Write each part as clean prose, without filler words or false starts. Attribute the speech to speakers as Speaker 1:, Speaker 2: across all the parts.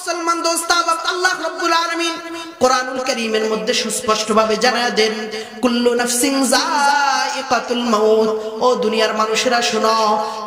Speaker 1: মুসলমান দোস্ত, আল্লাহ রাব্বুল আলামিন কোরআনুল কারীমের মধ্যে সুস্পষ্টভাবে জানায় দেন, কুল্লু নাফসিন যায়িকাতুল মাউত। ও দুনিয়ার মানুষেরা শোনো,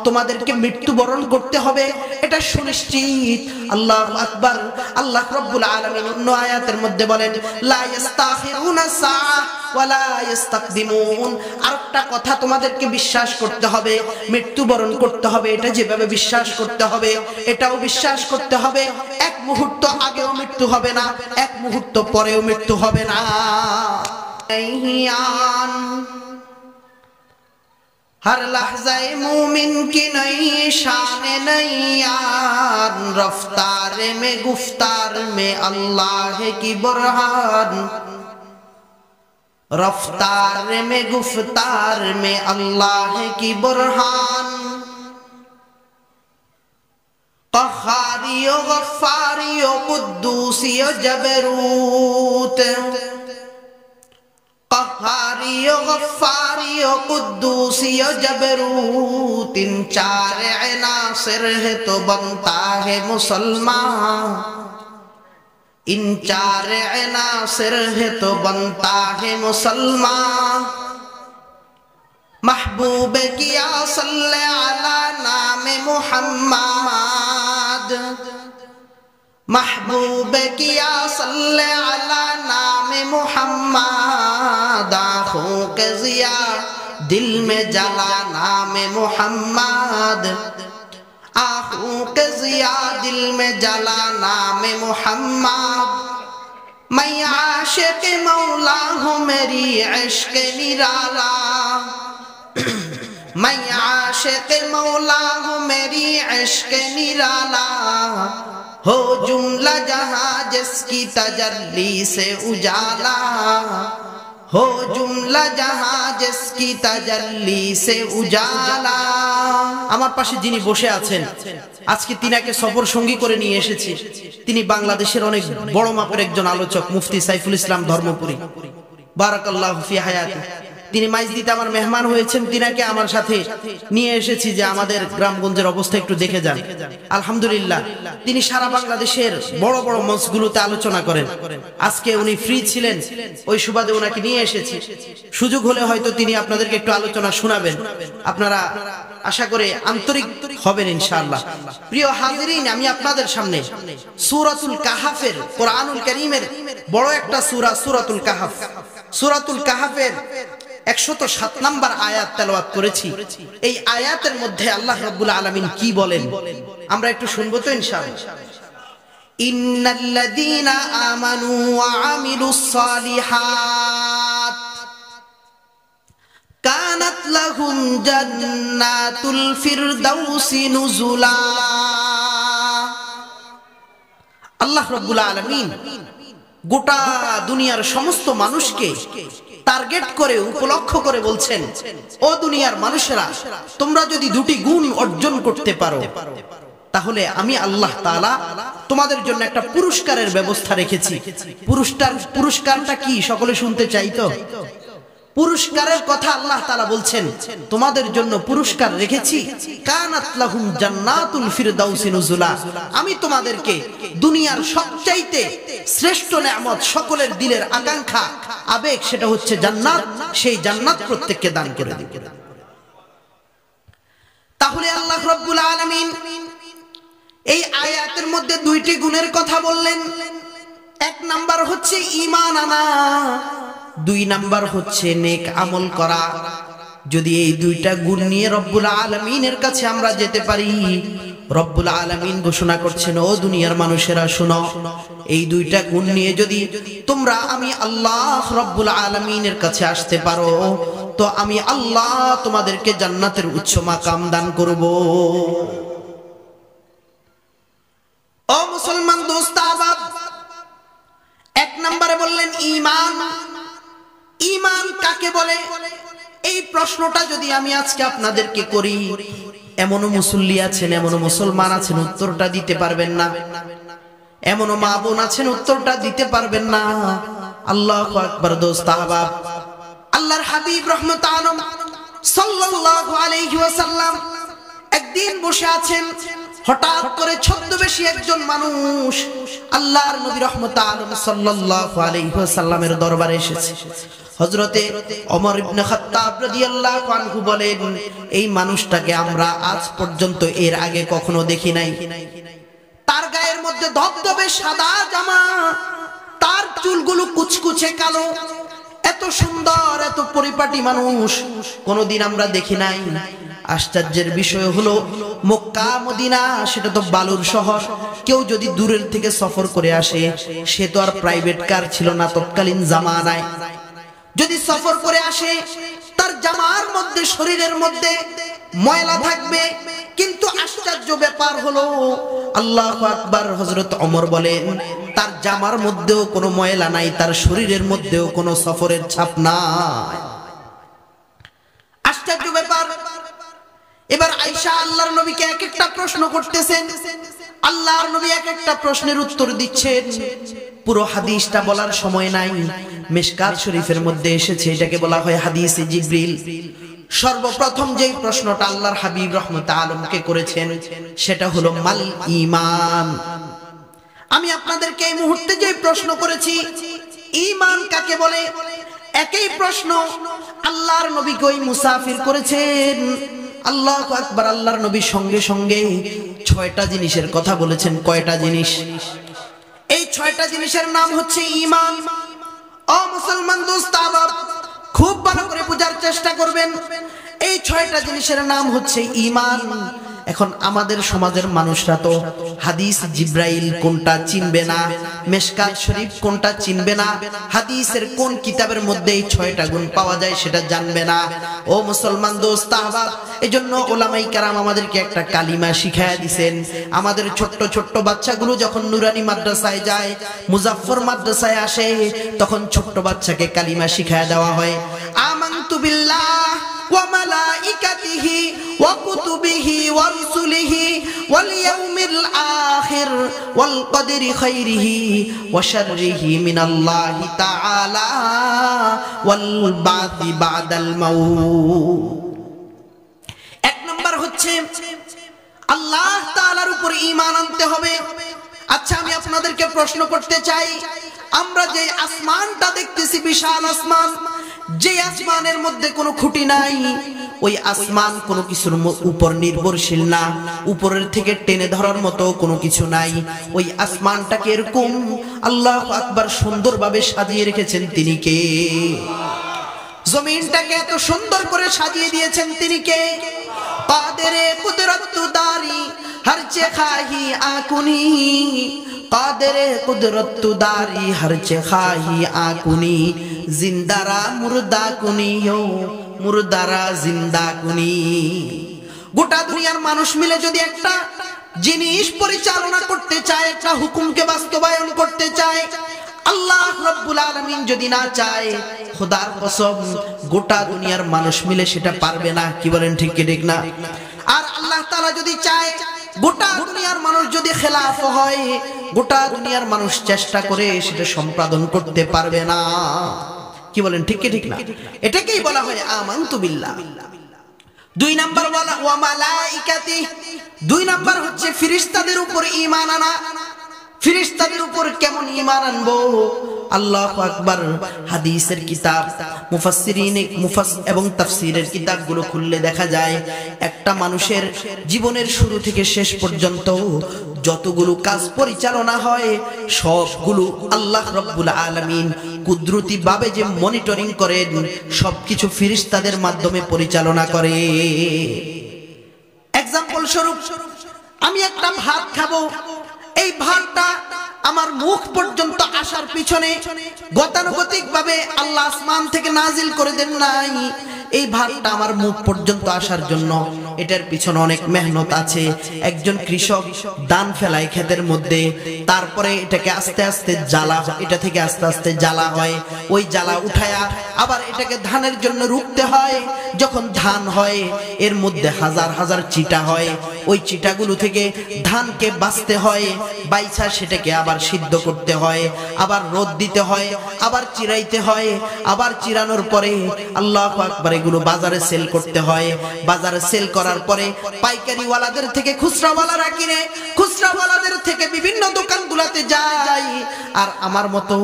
Speaker 1: তোমাদেরকে মৃত্যুবরণ করতে হবে, এটা সুনিশ্চিত। আল্লাহু আকবার। আল্লাহ রাব্বুল আলামিন অন্য আয়াতের মধ্যে বলেন, লা ইস্তাখিরুনা সাআ ওয়ালা ইস্তাকদিমুন। আরেকটা কথা তোমাদেরকে বিশ্বাস করতে হবে, মৃত্যুবরণ করতে হবে, এটা যেভাবে বিশ্বাস করতে হবে এটাও বিশ্বাস করতে হবে। এক মুহূর্ত আগেও মৃত্যু হবে না, এক মুহূর্ত পরেও মৃত্যু হবে না। हर लहज़े मोमिन की नई शान नैयान, रफ्तार में गुफ्तार में अल्लाह की बुरहान, रफ्तार में गुफ्तार में अल्लाह की बुरहान, क़हारियो गफ़्फ़ारियो क़ुद्दूसियो जबरूत, क़हारियो गफ़्फ़ारियो क़ुद्दूसियो जबरूत। इन चार अनासिर है तो बनता है मुसलमान, इन चार अनासिर है तो बनता है मुसलमान। महबूब किया सल्ले अला नाम मुहम्मद, महबूब किया सल्ले अला नाम मुहम्मद। आँखों के ज़िया दिल में जला नाम मुहम्मद, आँखों के ज़िया दिल में जला नाम मुहम्मद। मैं आशिक़ मौला हूँ मेरी इश्क़ निराला, मैं आशिक़ मौला हूँ मेरी इश्क़ निराला। हो जुमला जहां जिसकी तजल्ली से उजाला, हो जुमला जहां जिसकी तजल्ली से उजाला। আমার পাশে যিনি বসে আছেন, আজকে তিনাকে সফর সঙ্গী করে নিয়ে এসেছি। তিনি বাংলাদেশের অনেক বড় মাপের একজন আলোচক, মুফতি সাইফুল ইসলাম ধর্মপুরী, বারাকাল্লাহু ফি হায়াতি। তিনি মাইজদিতে আমার মেহমান হয়েছেন, তিনাকে আমার সাথে নিয়ে এসেছি যে আমাদের গ্রামগঞ্জের অবস্থা একটু দেখে যান। আলহামদুলিল্লাহ, তিনি সারা বাংলাদেশের বড় বড় মঞ্চগুলোতে আলোচনা করেন। আজকে উনি ফ্রি ছিলেন, ওই সুবাদে ওনাকে নিয়ে এসেছি। সুযোগ হলে হয়তো তিনি আপনাদেরকে একটু আলোচনা শোনাবেন। আপনারা আশা করে আন্তরিক হবেন ইনশাআল্লাহ। প্রিয় হাজিরিন, আমি আপনাদের সামনে সূরাতুল কাহাফের, কোরআনুল কারীমের বড় একটা সূরা, সূরাতুল কাহাফ। সূরাতুল কাহাফের 107 নম্বর আয়াত তেলাওয়াত করেছি। এই আয়াতের মধ্যে আল্লাহ রাব্বুল আলামিন কি বলেন আমরা একটু শুনবো তো ইনশাআল্লাহ। ইন্নাল্লাযীনা আমানু ওয়া আমিলুস সালিহাত কানাত লাহুম জান্নাতুল ফিরদাউসি নুজুলা। আল্লাহ রাব্বুল আলামিন গোটা দুনিয়ার সমস্ত মানুষকে টার্গেট করে, উপলক্ষ করে বলছেন, ও দুনিয়ার মানুষেরা, তোমরা যদি দুটি গুণ অর্জন করতে পারো তাহলে আমি আল্লাহ তাআলা তোমাদের জন্য একটা পুরস্কারের ব্যবস্থা রেখেছি। পুরস্কারটা কি সকলে শুনতে চাই তো? পুরস্কারের কথা আল্লাহ তাআলা বলছেন, তোমাদের জন্য পুরস্কার রেখেছি। কানাত লাহুম জান্নাতুল ফিরদাউসি নুজুলা। আমি তোমাদেরকে দুনিয়ার সবচাইতে শ্রেষ্ঠ নেয়ামত, সকলের দিলের আকাঙ্ক্ষা, আবেগ, সেটা হচ্ছে জান্নাত, সেই জান্নাত প্রত্যেককে দান করে দেব। তাহলে আল্লাহ রাব্বুল আলামিন এই আয়াতের মধ্যে দুইটি গুণের কথা বললেন। এক নাম্বার হচ্ছে ঈমান আনা, দুই নাম্বার হচ্ছে নেক আমল করা। যদি এই দুইটা গুণ নিয়ে রব্বুল আলামিনের কাছে আমরা যেতে পারি, রব্বুল আলামিন ঘোষণা করছেন, ও দুনিয়ার মানুষেরা শোনো, এই দুইটা গুণ নিয়ে যদি তোমরা আমি আল্লাহ রব্বুল আলামিনের কাছে আসতে পারো তো আমি আল্লাহ তোমাদেরকে জান্নাতের উচ্চ মাকাম দান করব। ও মুসলমান দোস্ত আবাব, এক নম্বরে বললেন ঈমান। ঈমান কাকে বলে? এই প্রশ্নটা যদি আমি আজকে আপনাদেরকে করি, এমনও মুসল্লি আছেন, এমনও মুসলমান আছেন উত্তরটা দিতে পারবেন না, এমনও মা বোন আছেন উত্তরটা দিতে পারবেন না। আল্লাহু আকবার দোস্ত আহবাব, আল্লাহর হাবিব রহমত আলম সাল্লাল্লাহু আলাইহি ওয়াসাল্লাম একদিন বসে আছেন, হঠাৎ করে ছদ্মবেশী একজন মানুষ আল্লাহর নবী রহমত আলম সাল্লাল্লাহু আলাইহি ওয়াসাল্লামের দরবারে এসেছে। হযরতে ওমর ইবনে খাত্তাব রাদিয়াল্লাহু আনহু বলেন, এই মানুষটাকে আমরা আজ পর্যন্ত এর আগে কখনো দেখি নাই। তার গায়ের মধ্যে ধবধবে সাদা জামা, তার চুলগুলো কুচকুচে কালো, এত সুন্দর এত পরিপাটি মানুষ কোনোদিন আমরা দেখি নাই। আশ্চর্যের বিষয় হলো মক্কা মদিনা সেটা তো বালুর শহর, কেউ যদি দূরের থেকে সফর করে আসে, সে তো আর প্রাইভেট কার ছিল না তৎকালীন জামানায়। যদি সফর করে আসে তার জামার মধ্যে শরীরের মধ্যে ময়লা থাকবে, কিন্তু আশ্চর্য ব্যাপার হলো আল্লাহু আকবার, হযরত ওমর বলেন তার জামার মধ্যেও কোনো ময়লা নাই, তার শরীরের মধ্যেও কোনো সফরের ছাপ নাই। আশ্চর্য ব্যাপার। এবার আয়েশা আল্লাহর নবীকে এক একটা প্রশ্ন করতেছেন, আল্লাহর নবী এক একটা প্রশ্নের উত্তর দিচ্ছেন। পুরো হাদিসটা বলার সময় নাই। মিশকাত শরীফের মধ্যে এসেছে, এটাকে বলা হয় হাদিসে জিবরিল। সর্বপ্রথম যেই প্রশ্নটা আল্লাহর হাবিব রহমত আলমকে করেছেন সেটা হলো মাল ঈমান। আমি আপনাদেরকে এই মুহূর্তে যে প্রশ্ন করেছি, ঈমান কাকে বলে, একই প্রশ্ন আল্লাহর নবীকে ওই মুসাফির করেছেন। আল্লাহু আকবার। আল্লাহর নবী সঙ্গে সঙ্গে 6টা জিনিসের কথা বলেছেন। কয়টা জিনিস? এই 6টা জিনিসের নাম হচ্ছে ঈমান। ও মুসলমান দোস্ত, আবার খুব ভালো করে বোঝার চেষ্টা করবেন। এই 6টা জিনিসের নাম হচ্ছে ঈমান। এখন আমাদের সমাজের মানুষরা তো হাদিস জিব্রাইল কোনটা চিনবে না, মিশকাত শরীফ কোনটা চিনবে না, হাদিসের কোন কিতাবের মধ্যে এই 6টা গুণ পাওয়া যায় সেটা জানবে না। ও মুসলমান দোস্ত আহবাব, এজন্য ওলামায়ে কেরাম আমাদেরকে একটা কালিমা শিখায়া দিবেন। আমাদের ছোট্ট ছোট্ট বাচ্চাগুলো যখন নুরানি মাদ্রাসায় যায়, মুজাফফর মাদ্রাসায় আসে, তখন ছোট্ট বাচ্চাকে কালিমা শিখায়া দেওয়া হয়। আমানতু বিল্লাহ ওয়া মালাইকাতিহি ওয়া কুতুবিহি ওয়া রুসুলিহি ওয়াল ইয়াউমিল আখির ওয়াল কদরি খাইরিহি ওয়া শাররিহি মিনাল্লাহি তাআলা ওয়াল বাদি বাদাল মাউত। এক নাম্বার হচ্ছে আল্লাহ তাআলার উপর ঈমান আনতে হবে। আচ্ছা, আমি আপনাদেরকে প্রশ্ন করতে চাই, আমরা যে আসমানটা দেখতেছি বিশাল আসমান, যে আসমানের মধ্যে কোনো খুঁটি নাই, ওই আসমান কোনো কিছুর উপর নির্ভরশীল না, উপরের থেকে টেনে ধরার মতো কোনো কিছু নাই। ওই আসমানটাকে এরকম আল্লাহু আকবার সুন্দরভাবে সাজিয়ে রেখেছেন তিনি কে? জমিনটাকে এত সুন্দর করে সাজিয়ে দিয়েছেন তিনি কে? কাদেরে কুদরত দারি হর চে খাহি আকুনি, কাদেরে কুদরত দারি হর চে খাহি আকুনি, জিন্দারা মুর্দা কুনিও মুর্দারা জিন্দা কুনি। গোটা দুনিয়ার মানুষ মিলে যদি একটা জিনিস পরিচালনা করতে চায়, একটা হুকুমকে বাস্তবায়ন করতে চায়, আল্লাহ রাব্বুল আলামিন যদি না চায়, খোদার কসম গোটা দুনিয়ার মানুষ মিলে সেটা পারবে না। কি বলেন, ঠিক কি ঠিক না? আর আল্লাহ তাআলা যদি চায়, গোটা দুনিয়ার মানুষ যদি খেলাফ হয়, গোটা দুনিয়ার মানুষ চেষ্টা করে সেটা সম্পাদন করতে পারবে না। কি বলেন, ঠিক কি ঠিক না? এটাকেই বলা হয় আমানতু বিল্লাহ। 2 নাম্বার বলা ওয়া মালাইকাতি। 2 নাম্বার হচ্ছে ফেরেশতাদের উপর ঈমান আনা। ফেরেশতাদের উপর কেমন ঈমান আনবো? আল্লাহু আকবার। হাদিসের কিতাব, মুফাসসিরিন এবং তাফসীরের কিতাবগুলো খুললে দেখা যায়, একটা মানুষের জীবনের শুরু থেকে শেষ পর্যন্ত যতগুলো কাজ পরিচালনা হয়, সবগুলো আল্লাহ রাব্বুল আলামিন কুদরতি ভাবে যে মনিটরিং করেন, সবকিছু ফেরেশতাদের মাধ্যমে পরিচালনা করে। এক্সাম্পল স্বরূপ, আমি একটা ভাত খাবো, এই ভাতটা আমার মুখ পর্যন্ত আসার পিছনে গতানুগতিক ভাবে আল্লাহ আসমান থেকে নাজিল করে দেন নাই। এই ভাতটা আমার মুখ পর্যন্ত আসার জন্য এটার পিছনে অনেক মেহনত আছে। একজন কৃষক ধান ফেলায় ক্ষেতের মধ্যে, তারপরে এটাকে আস্তে আস্তে জ্বালা, এটা থেকে আস্তে আস্তে জ্বালা হয়, ওই জ্বালা উঠায়া আবার এটাকে ধানের জন্য রুখতে হয়। যখন ধান হয়, এর মধ্যে হাজার হাজার চিটা হয়, ওই চিটাগুলো থেকে ধানকে বাছতে হয়, বাইছা সেটাকে আবার সিদ্ধ করতে হয়, আবার রোদ দিতে হয়, আবার চিরাইতে হয়, আবার চিরানোর পরে আল্লাহু আকবার এগুলো বাজারে সেল করতে হয়। বাজারে সেল করার করার পরে পাইকারিওয়ালাদের থেকে খুচরাওয়ালারা কিনে, খুচরাওয়ালাদের থেকে বিভিন্ন দোকানগুলোতে যায়, আর আমার মতো,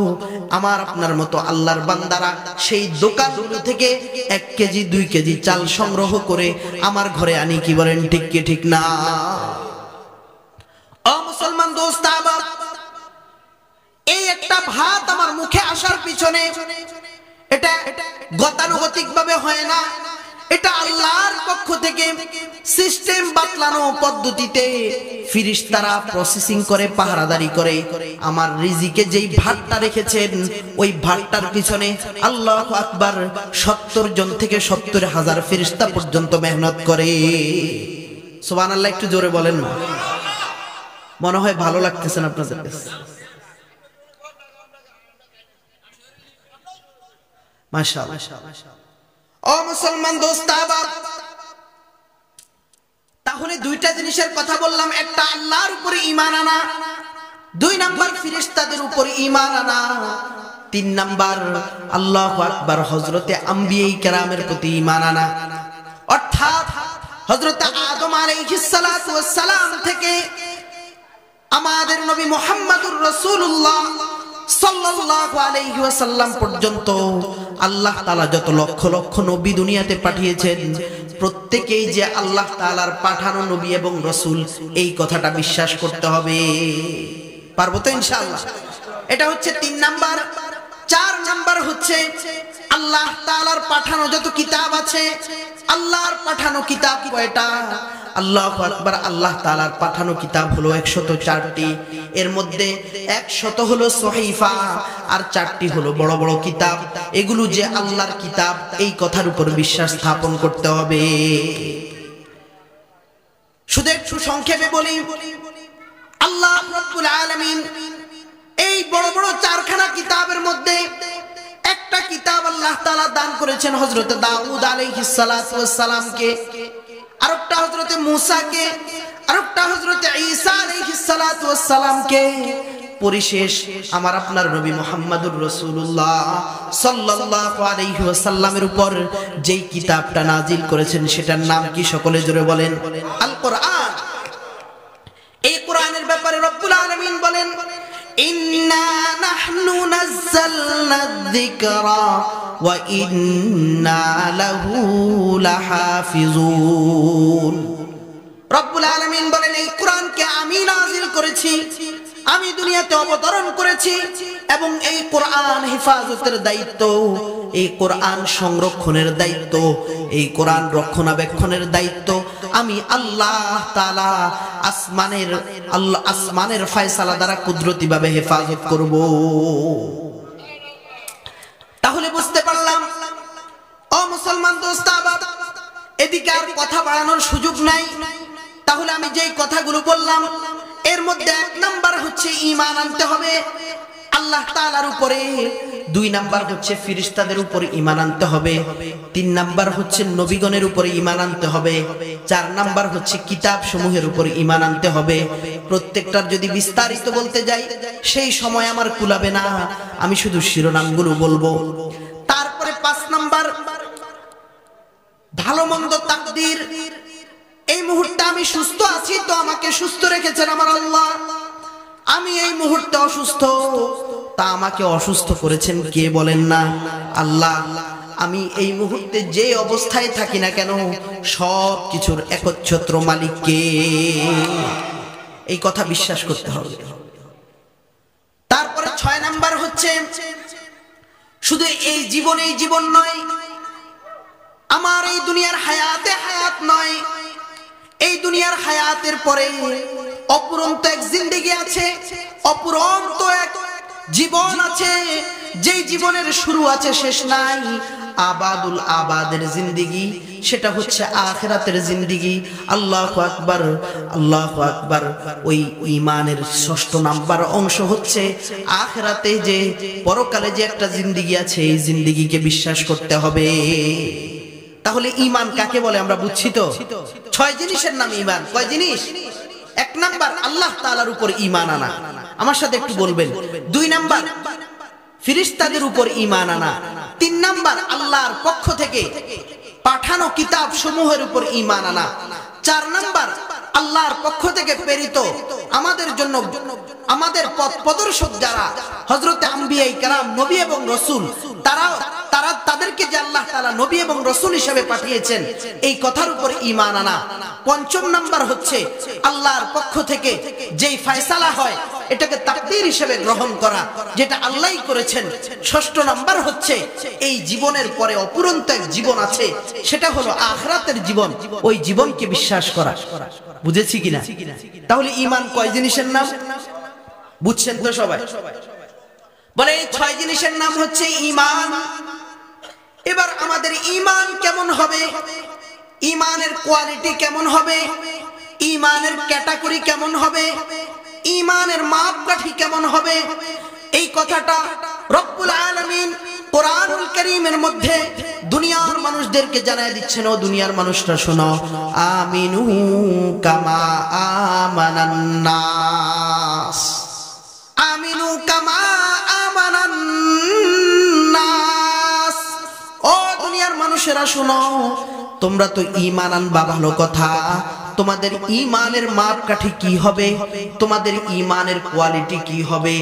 Speaker 1: আমার আপনার মতো আল্লাহর বান্দারা সেই দোকানগুলো থেকে 1 কেজি 2 কেজি চাল সংগ্রহ করে আমার ঘরে আনি। কি বলেন ঠিক কি ঠিক না? ও মুসলমান দোস্ত আবাব, এই একটা ভাত আমার মুখে আসার পিছনে এটা গতানুগতিক ভাবে হয় না, এটা আল্লাহর পক্ষ থেকে সিস্টেম বাতলানো পদ্ধতিতে ফেরেশতারা প্রসেসিং করে, পাহারাদারি করে। আমার রিজিকে যেই ভাতটা রেখেছেন ওই ভাতটার পিছনে আল্লাহু আকবার 70 জন থেকে 70,000 ফেরেশতা পর্যন্ত মেহনত করে। সুবহানাল্লাহ, একটু জোরে বলেন না। মনে হয় ভালো লাগতেছে না আপনাদের কাছে? মাশাআল্লাহ। ও মুসলমান দোস্ত আবার, তাহলে দুইটা জিনিসের কথা বললাম, একটা আল্লাহর উপরে ঈমান আনা, 2 নাম্বার ফেরেশতাদের উপরে ঈমান আনা, 3 নাম্বার আল্লাহু আকবার হযরতে আম্বিয়ায়ে কেরামের প্রতি ঈমান আনা। অর্থাৎ হযরতে আদম আলাইহিস সালাতু ওয়াস সালাম থেকে আমাদের নবী মুহাম্মদুর রাসূলুল্লাহ সাল্লাল্লাহু আলাইহি ওয়াসাল্লাম পর্যন্ত আল্লাহ তাআলা যত লক্ষ লক্ষ নবী দুনিয়াতে পাঠিয়েছেন, প্রত্যেকেই যে আল্লাহ তাআলার পাঠানো নবী এবং রাসূল, এই কথাটা বিশ্বাস করতে হবে। পারবো তো ইনশাআল্লাহ? এটা হচ্ছে 3 নাম্বার। 4 নাম্বার হচ্ছে আল্লাহ তাআলার পাঠানো যত কিতাব আছে, আল্লাহর পাঠানো কিতাব কয়টা? আল্লাহু আকবার, আল্লাহ তাআলার পাঠানো কিতাব হলো 104টি। এর মধ্যে 100 হলো সহিফা আর 4টি হলো বড় বড় কিতাব। এগুলো যে আল্লাহর কিতাব, এই কথার উপর বিশ্বাস স্থাপন করতে হবে। শুধু একটু সংক্ষেপে বলি, আল্লাহ রাব্বুল আলামিন এই বড় বড় 4খানা কিতাবের মধ্যে একটা কিতাব আল্লাহ তাআলা দান করেছেন হযরতে দাউদ আলাইহিস সালাতু ওয়াস সালামকে, আরেকটা হযরতে মূসাকে, আরেকটা হযরতে ঈসা আলাইহিস সালাতু ওয়াস সালামকে, পরিশেষ আমার আপনার নবী মুহাম্মদুর রাসূলুল্লাহ সাল্লাল্লাহু আলাইহি ওয়াসাল্লামের উপর যেই কিতাবটা নাজিল করেছেন সেটার নাম কি? সকলে জোরে বলেন। আল কোরআন। এই কোরআনের ব্যাপারে রব্বুল আলামিন বলেন, ইন্না নাহনু নাযালনা যিকরা ওয়া ইন্না লাহু লাহাফিজুন। রব্বুল আলামিন বলেন, এই কোরআনকে আমি নাজিল করেছি, আমি দুনিয়াতে অবতরণ করেছি, এবং এই কোরআন হেফাজতের দায়িত্ব, এই কোরআন সংরক্ষণের দায়িত্ব, এই কোরআন রক্ষণাবেক্ষণের দায়িত্ব আমি আল্লাহ তাআলা আসমানের ফয়সালা দ্বারা কুদরতি ভাবে হেফাজত করব। তাহলে বুঝতে পারলাম ও মুসলমান দোস্ত আবাব, এদিকে আর কথা বাড়ানোর সুযোগ নাই। তাহলে আমি যেই কথাগুলো বললাম এর মধ্যে 1 নাম্বার হচ্ছে ঈমান আনতে হবে আল্লাহ তাআলার উপরে, 2 নাম্বার হচ্ছে ফেরেশতাদের উপরে ঈমান আনতে হবে, 3 নাম্বার হচ্ছে নবীগণের উপরে ঈমান আনতে হবে, 4 নাম্বার হচ্ছে কিতাব সমূহের উপরে ঈমান আনতে হবে। প্রত্যেকটার যদি বিস্তারিত বলতে যাই সেই সময় আমার কুলাবে না, আমি শুধু শিরোনামগুলো বলবো। তারপরে 5 নাম্বার ভালো মন্দ তাকদীর। এই মুহূর্তে আমি সুস্থ আছি তো আমাকে সুস্থ রেখেছেন আমার আল্লাহ, আমি এই মুহূর্তে অসুস্থ তা আমাকে অসুস্থ করেছেন কে বলেন না? আল্লাহ। আমি এই মুহূর্তে যে অবস্থায় থাকি না কেন সব কিছুর একচ্ছত্র মালিক কে, এই কথা বিশ্বাস করতে হবে। তারপরে 6 নাম্বার হচ্ছে শুধু এই জীবন নয়, আমার এই দুনিয়ার হায়াতে হায়াত নয়, এই দুনিয়ার হায়াতের পরে অপুরন্ত এক জিন্দেগি আছে, অপুরন্ত এক জীবন আছে, যেই জীবনের শুরু আছে ষেষ নাই, আবাদুল আবাদের জিন্দেগি, সেটা হচ্ছে আখিরাতের জিন্দেগি। আল্লাহু আকবার, আল্লাহু আকবার। ওই ঈমানের 6 নাম্বার অংশ হচ্ছে আখিরাতে যে পরকালে যে একটা জিন্দেগি আছে, এই জিন্দেগিকে বিশ্বাস করতে হবে। তাহলে ঈমান কাকে বলে আমরা বুঝছি তো? 6 জিনিসের নাম ঈমান। কয় জিনিস? 1 নাম্বার আল্লাহ তাআলার উপর ঈমান আনা, আমার সাথে একটু বলবেন। 2 নাম্বার ফেরেশতাদের উপর ঈমান আনা। 3 নাম্বার আল্লাহর পক্ষ থেকে পাঠানো কিতাব সমূহের উপর ঈমান আনা। 4 নাম্বার, আল্লাহর পক্ষ থেকে প্রেরিত আমাদের জন্য আমাদের পথ প্রদর্শক যারা হযরতে আম্বিয়ায়ে কেরাম, নবী এবং রাসূল, তাদেরকে যে আল্লাহ তাআলা নবী এবং রাসূল হিসেবে পাঠিয়েছেন, এই কথার উপর ঈমান আনা। 5 নাম্বার হচ্ছে আল্লাহর পক্ষ থেকে যেই ফয়সালা হয় এটাকে তাকদীর হিসেবে গ্রহণ করা, যেটা আল্লাহই করেছেন। 6 নাম্বার হচ্ছে এই জীবনের পরে অপুরন্ত এক জীবন আছে, সেটা হলো আখিরাতের জীবন, ওই জীবনকে বিশ্বাস করা। বুঝেছি কিনা? তাহলে ঈমান কয় জিনিসের নাম বুঝছেন তো সবাই? বলে এই 6 জিনিসের নাম হচ্ছে ঈমান। এবার আমাদের ঈমান কেমন হবে, ঈমানের কোয়ালিটি কেমন হবে, ঈমানের ক্যাটাগরি কেমন হবে, ঈমানের মাপকাঠি কেমন হবে, এই কথাটা রব্বুল আলামিন কোরআনুল কারীমের মধ্যে দুনিয়ার মানুষদেরকে জানায় দিচ্ছেন। ও দুনিয়ার মানুষরা শোনো, আমিনু কামা আমানান নাস, আমিনু কামা আমানান নাস। ও দুনিয়ার মানুষেরা শোনো, তোমরা তো ঈমান আনবা, ভালো কথা। তোমাদের ঈমানের মাপকাঠি কি হবে, তোমাদের ঈমানের কোয়ালিটি কি হবে,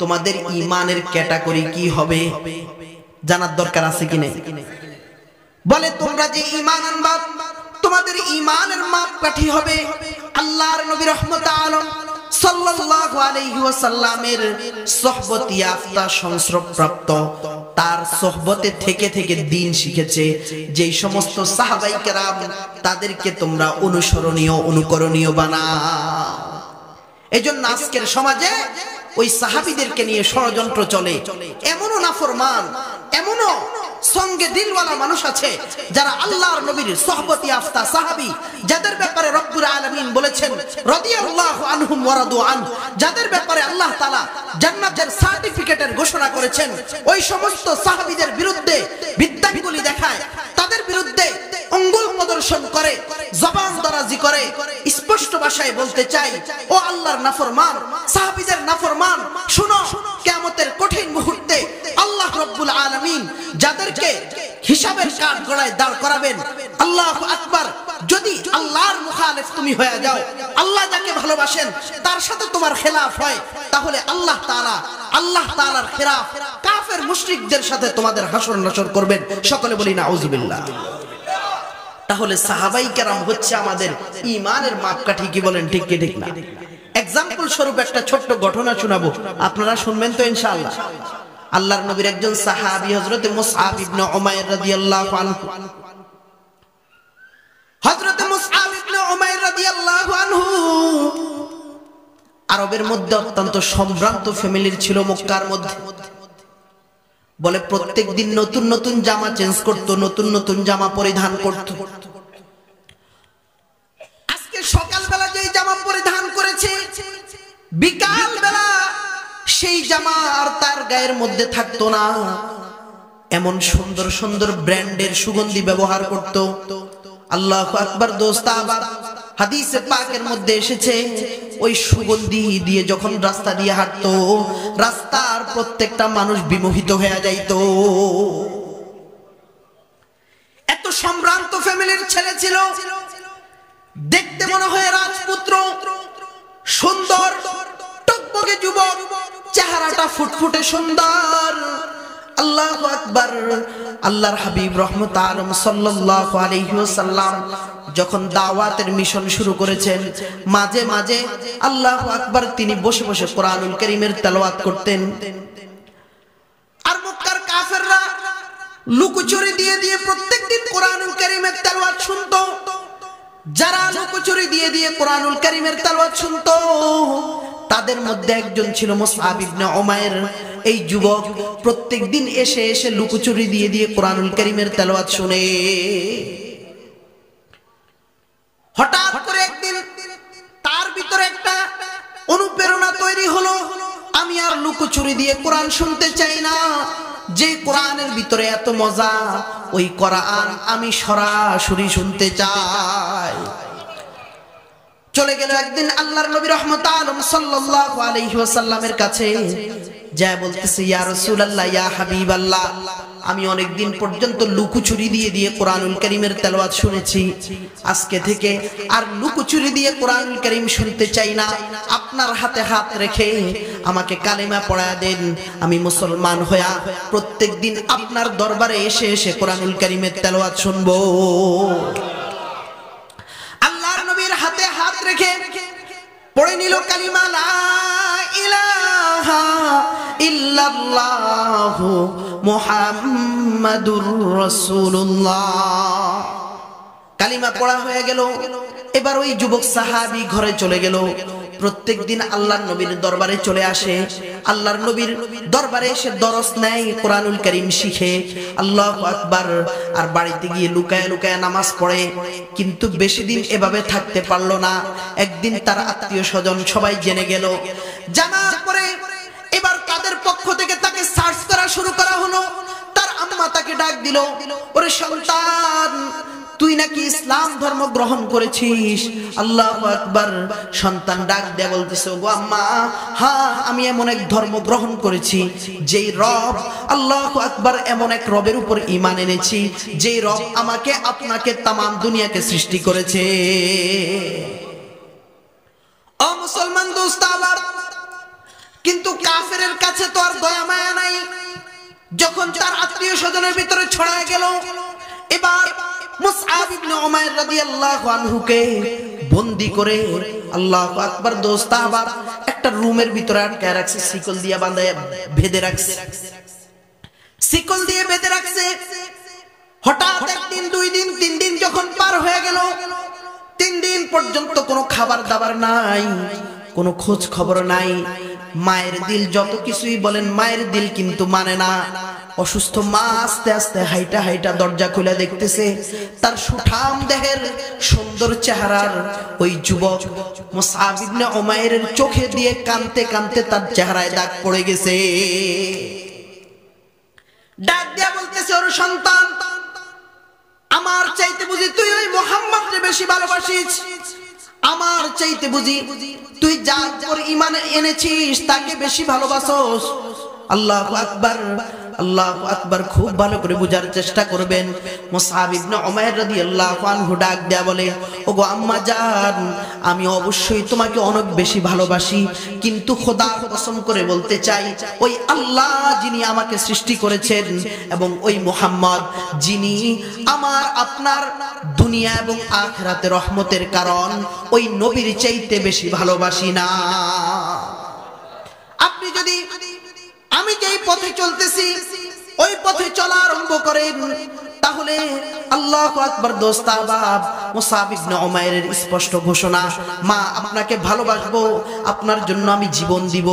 Speaker 1: তোমাদের ঈমানের ক্যাটাগরি কি হবে, জানার দরকার আছে কি নেই? বলে তোমরা যে ঈমান আনবা, তোমাদের ঈমানের মাপকাঠি হবে আল্লাহর নবী রহমতে আলম সাল্লাল্লাহু আলাইহি ওয়াসাল্লামের সোহবত ইয়াফতা, সংস্রবপ্রাপ্ত, তার সোহবতে থেকে থেকে দ্বীন শিখেছে যেই সমস্ত সাহাবায়ে কেরাম, তাদেরকে তোমরা অনুসরণীয় অনুকরণীয় বানাও। এজন্য আজকের সমাজে ওই সাহাবীদেরকে নিয়ে ষড়যন্ত্র চলে। এমনও নাফরমান, এমনও সঙ্গে দিলওয়ালা মানুষ আছে যারা আল্লাহর নবীর সোহবত ইয়াফতা সাহাবী, যাদের ব্যাপারে রব্বুল আলামিন বলেছেন রাদিয়াল্লাহু আনহুম ওয়া রাদু আন, যাদের ব্যাপারে আল্লাহ তাআলা জান্নাতের সার্টিফিকেটের ঘোষণা করেছেন, ওই সমস্ত সাহাবীদের বিরুদ্ধে বিদ্যাঙ্গুলি দেখায়, তাদের বিরুদ্ধে অঙ্গুল প্রদর্শন করে, জবান দরাজি করে, স্পষ্ট ভাষায় বলতে চাই, ও আল্লাহর নাফরমান, সাহাবীদের নাফরমান, শুনো, কিয়ামতের কঠিন মুহূর্তে আল্লাহ রব্বুল আলামিন যাদেরকে হিসাবের কাঠ গড়ায় দাঁড় করাবেন, আল্লাহু আকবার, যদি আল্লাহর মুখালিফ তুমি হয়ে যাও, আল্লাহ যাকে ভালোবাসেন তার সাথে তোমার খেলাফ হয়, তাহলে আল্লাহ তাআলার খেলাফ কাফের মুশরিকদের সাথে তোমাদের হাসর নাসর করবেন। সকলে বলি নাউযুবিল্লাহ। তাহলে সাহাবায়ে কেরাম হচ্ছে আমাদের ঈমানের মাপকাঠি। কি বলেন, ঠিক কি ঠিক না? এক্সাম্পল স্বরূপ একটা ছোট্ট ঘটনা শোনাবো, আপনারা শুনবেন তো ইনশাআল্লাহ। আল্লাহর নবীর একজন সাহাবী হযরতে মুসআব ইবনে উমাইর রাদিয়াল্লাহু আনহু, হযরতে মুসআব ইবনে উমাইর রাদিয়াল্লাহু আনহু আরবের মধ্যে অত্যন্ত সম্ভ্রান্ত ফ্যামিলির ছিল, মক্কার মধ্যে। বলে প্রত্যেক দিন নতুন নতুন জামা চেঞ্জ করত, নতুন নতুন জামা পরিধান করত। আজকে সকালবেলা যেই জামা পরিধান করেছে, বিকাল বেলা সেই জামা আর তার গায়ের মধ্যে থাকতো না। এমন সুন্দর সুন্দর ব্র্যান্ডের সুগন্ধি ব্যবহার করত। আল্লাহু আকবার। দোস্ত, আবার হাদিসে পাকের মধ্যে এসেছে, ওই সুগন্ধি দিয়ে যখন রাস্তা দিয়ে হাঁটতো, রাস্তার প্রত্যেকটা মানুষ বিমোহিত হয়ে যাইতো। এত সম্ভ্রান্ত ফ্যামিলির ছেলে ছিল, দেখতে মনে হয় রাজপুত্র, সুন্দর টকবকে যুবক, চেহারাটা ফুটফুটে সুন্দর। আল্লাহু আকবার। আল্লাহর হাবিব রহমত আলম সাল্লাল্লাহু আলাইহি ওয়াসাল্লাম যখন দাওয়াতের মিশন শুরু করেছেন, মাঝে মাঝে আল্লাহু আকবার তিনি বসে বসে কোরআনুল কারীমের তেলাওয়াত করতেন। আর মক্কার কাফেররা লুকোচুরি দিয়ে দিয়ে প্রত্যেকদিন কোরআনুল কারীমের তেলাওয়াত শুনতো। যারা লুকোচুরি দিয়ে দিয়ে কোরআনুল কারীমের তেলাওয়াত শুনতো, তাদের মধ্যে একজন ছিল মুসআব ইবনে উমাইর। এই যুবক প্রত্যেকদিন এসে এসে লুকোচুরি দিয়ে দিয়ে কোরআনুল কারীমের তেলাওয়াত শুনে। হঠাৎ করে একদিন তার ভিতরে একটা অনুপ্রেরণা তৈরি হলো, আমি আর লুকোচুরি দিয়ে কোরআন শুনতে চাই না। যে কোরআনের ভিতরে এত মজা, ওই কোরআন আমি সরাসরি শুনতে চাই। চলে গেল একদিন আল্লাহর নবী রহমত আলম সাল্লাল্লাহু আলাইহি ওয়াসাল্লামের কাছে। যা বলতেছে ইয়া রাসূলুল্লাহ ইয়া হাবিবাল্লাহ, আমি অনেক দিন পর্যন্ত লুকোচুরি দিয়ে দিয়ে কোরআনুল কারীমের তেলাওয়াত শুনেছি, আজকে থেকে আর লুকোচুরি দিয়ে কোরআনুল কারীম শুনতে চাই না, আপনার হাতে হাত রেখে আমাকে কালেমা পড়ায়া দেন, আমি মুসলমান হইয়া প্রত্যেকদিন আপনার দরবারে এসে এসে কোরআনুল কারীমের তেলাওয়াত শুনবো। আল্লাহর নবীর হাতে হাত রেখে পড়ে নিল কালিমা লা ইলাহা ইল্লাল্লাহু মুহাম্মাদুর রাসূলুল্লাহ। কালিমা পড়া হয়ে গেল। এবার ওই যুবক সাহাবী ঘরে চলে গেল। প্রত্যেকদিন আল্লাহর নবীর দরবারে চলে আসে, আল্লাহর নবীর দরবারে এসে দরস নেয়, কোরআনুল কারীম শিখে, আল্লাহু আকবার। আর বাড়িতে গিয়ে লুকায় লুকায় নামাজ পড়ে। কিন্তু বেশি দিন এভাবে থাকতে পারলো না। একদিন তার আত্মীয় স্বজন সবাই জেনে গেল। জানার পরে এবার তাদের পক্ষ থেকে তাকে সার্চ করা শুরু করা হলো। তার আম্মা তাকে ডাক দিল, ওরে সন্তান, তুই নাকি ইসলাম ধর্ম গ্রহণ করেছিস? আল্লাহু আকবার। সন্তান ডাক দিয়ে বলতেছে, ওগো আম্মা, হ্যাঁ আমি এমন এক ধর্ম গ্রহণ করেছি যেই রব, আল্লাহু আকবার, এমন এক রবের উপর ঈমান এনেছি যেই রব আমাকে আপনাকে তাম দুনিয়াকে সৃষ্টি করেছে। ও মুসলমান দোস্ত আমার, কিন্তু কাফেরের কাছে তো আর দয়া মায়া নাই। যখন তার আত্মীয় স্বজনের ভিতরে ছড়ায় গেল, এবার মুসআব ইবনে উমাইর রাদিয়াল্লাহু আনহুকে বন্দী করে, আল্লাহু আকবার দোস্ত আবার, একটা রুমের ভিতরে আটকায় রাখছে, শিকল দিয়ে বাঁধায় বেঁধে রাখছে, শিকল দিয়ে বেঁধে রাখছে। হঠাৎ একদিন, দুই দিন, তিন দিন যখন পার হয়ে গেল, 3 দিন পর্যন্ত কোনো খাবার দাবার নাই, কোনো খোঁজ খবর নাই। মায়ের দিল যত কিছুই বলেন, মায়ের দিল কিন্তু মানে না। অসুস্থ মা আস্তে আস্তে হাইটা হাইটা দরজা খুলে দেখতেছে, তার সুঠাম দেহের সুন্দর চেহারার ওই যুবক মুসআব ইবনে উমাইরের চোখে দিয়ে কাঁদতে কাঁদতে তার চেহারায় দাগ পড়ে গেছে। ডাক দিয়া বলতেছে, ওর সন্তান, আমার চাইতে বুঝি তুই ওই মুহাম্মদকে বেশি ভালোবাসিস? আমার চাইতে বুঝি তুই যার উপর ঈমান এনেছিস তাকে বেশি ভালোবাসোস? আল্লাহু আকবার, আল্লাহু আকবার। খুব ভালো করে বুঝার চেষ্টা করবেন। মুসআব ইবনে উমাইর রাদিয়াল্লাহু আনহু ডাক দেয়া বলে, ওগো আম্মা জান, আমি অবশ্যই তোমাকে অনেক বেশি ভালোবাসি, কিন্তু খোদার কসম করে বলতে চাই, ওই আল্লাহ যিনি আমাকে সৃষ্টি করেছেন এবং ওই মুহাম্মদ যিনি আমার আপনার দুনিয়া এবং আখিরাতে রহমতের কারণ, ওই নবীর চাইতে বেশি ভালোবাসি না। আপনি যদি আমি যেই পথে চলতেছি ওই পথে চলা আরম্ভ করেন, তাহলে আল্লাহু আকবার দোস্ত আহবাব, মুসআব ইবনে উমাইরের স্পষ্ট ঘোষণা, মা আপনাকে ভালোবাসবো, আপনার জন্য আমি জীবন দিব,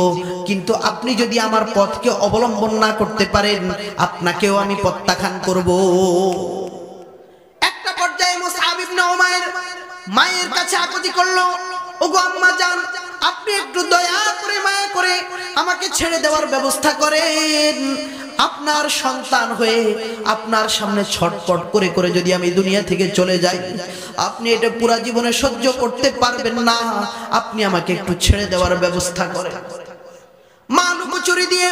Speaker 1: কিন্তু আপনি যদি আমার পথকে অবলম্বন না করতে পারেন, আপনাকেও আমি প্রত্যাখ্যান করব। একটা পর্যায়ে মুসআব ইবনে উমাইর মায়ের কাছে আকুতি করলো, ওগো আম্মা জান, আপনি একটু দয়া করে মায়া করে আমাকে ছেড়ে দেওয়ার ব্যবস্থা করেন। আপনার সন্তান হয়ে আপনার সামনে ছটফট করে করে যদি আমি দুনিয়া থেকে চলে যাই, আপনি এটা পুরা জীবনে সহ্য করতে পারবেন না, আপনি আমাকে একটু ছেড়ে দেওয়ার ব্যবস্থা করেন। মা লুকোচুরি দিয়ে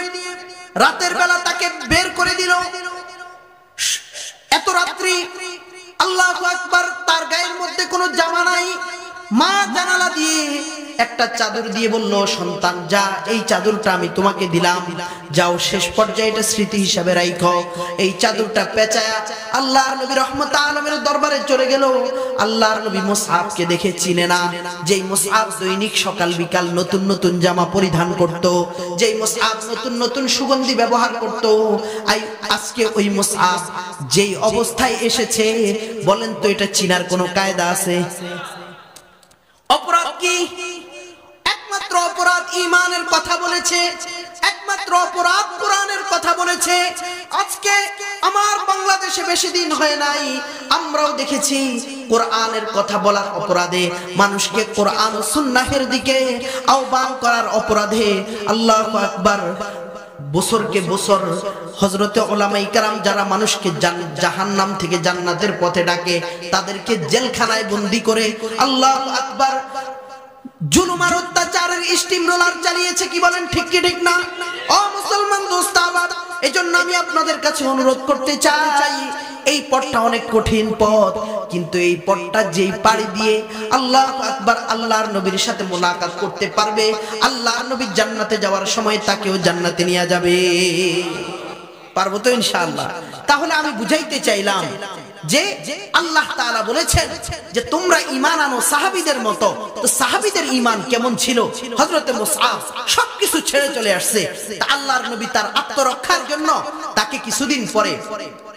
Speaker 1: রাতের বেলা তাকে বের করে দিল। এত রাত্রি, আল্লাহু আকবার, তার গায়ের মধ্যে কোনো জামা নাই। মা জানালা দিয়ে একটা চাদর দিয়ে বলল, সন্তান যা, এই চাদরটা আমি তোমাকে দিলাম, যাও শেষ পর্যায়ে এটা স্মৃতি হিসাবে রাখো। এই চাদরটা পেঁচায়া আল্লাহর নবী রহমত আলমের দরবারে চলে গেল। আল্লাহর নবী মুসআবকে দেখে চিনে না, যেই মুসআব দৈনিক সকাল বিকাল নতুন নতুন জামা পরিধান করত, যেই মুসআব নতুন নতুন সুগন্ধি ব্যবহার করত, আজকে ওই মুসআব যেই অবস্থায় এসেছে, বলেন তো এটা চিনার কোনো কায়দা আছে? অপরাধ কি? একমাত্র অপরাধ ঈমানের কথা বলেছে, একমাত্র অপরাধ কোরআনের কথা বলেছে। আজকে আমার বাংলাদেশে বেশি দিন হয় নাই, আমরাও দেখেছি কোরআনের কথা বলার অপরাধে, মানুষকে কোরআন ও সুন্নাহের দিকে আহ্বান করার অপরাধে, আল্লাহু আকবার, বছরকে বছর হযরতে উলামায়ে কেরাম যারা মানুষকে জাহান্নাম থেকে জান্নাতের পথে ডাকে, তাদেরকে জেলখানায় বন্দী করে, আল্লাহু আকবার, জুলুম আর অত্যাচারের স্টিম রোলার চালিয়েছে। কি বলেন, ঠিক কি ঠিক না? ও আপনাদের কাছে অনুরোধ করতে চাই, এই পথটা অনেক কঠিন পথ, কিন্তু এই পথটা যেই পাড়ি দিয়ে আল্লাহু আকবার আল্লাহর নবীর সাথে মুলাকাত করতে পারবে, আল্লাহর নবী জান্নাতে যাওয়ার সময় তাকেও জান্নাতে নিয়ে যাবে। পারবো তো ইনশাআল্লাহ? তাহলে আমি বুঝাইতে চাইলাম যে আল্লাহ তাআলা বলেছেন যে তোমরা ঈমান আনো সাহাবীদের মতো। তো সাহাবীদের ঈমান কেমন ছিল? হযরতে মুসআব সবকিছু ছেড়ে চলে আসছে, তা আল্লাহর নবী তার আত্মরক্ষার জন্য তাকে কিছুদিন পরে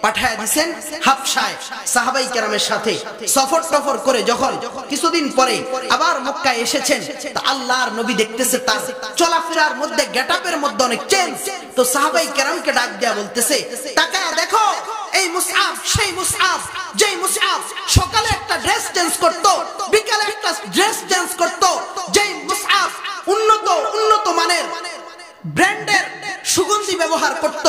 Speaker 1: পাঠায় দিয়েছেন হাবশায় সাহাবাই কেরামের সাথে সফর টফর করে। যখন কিছুদিন পরে আবার মক্কায় এসেছেন, তা আল্লাহর নবী দেখতেছে তার চলাফেরার মধ্যে গেটআপের মধ্যে অনেক চেঞ্জ। তো সাহাবাই কেরামকে ডাক দেয়া বলতেছে, তাকায়া দেখো এই মুসআব সেই মুসআব, যেই মুসআব সকালে একটা ড্রেস চেঞ্জ করত, বিকালে একটা ড্রেস চেঞ্জ করত, যেই মুসআব উন্নত মানের ব্র্যান্ডের সুগন্ধি ব্যবহার করত,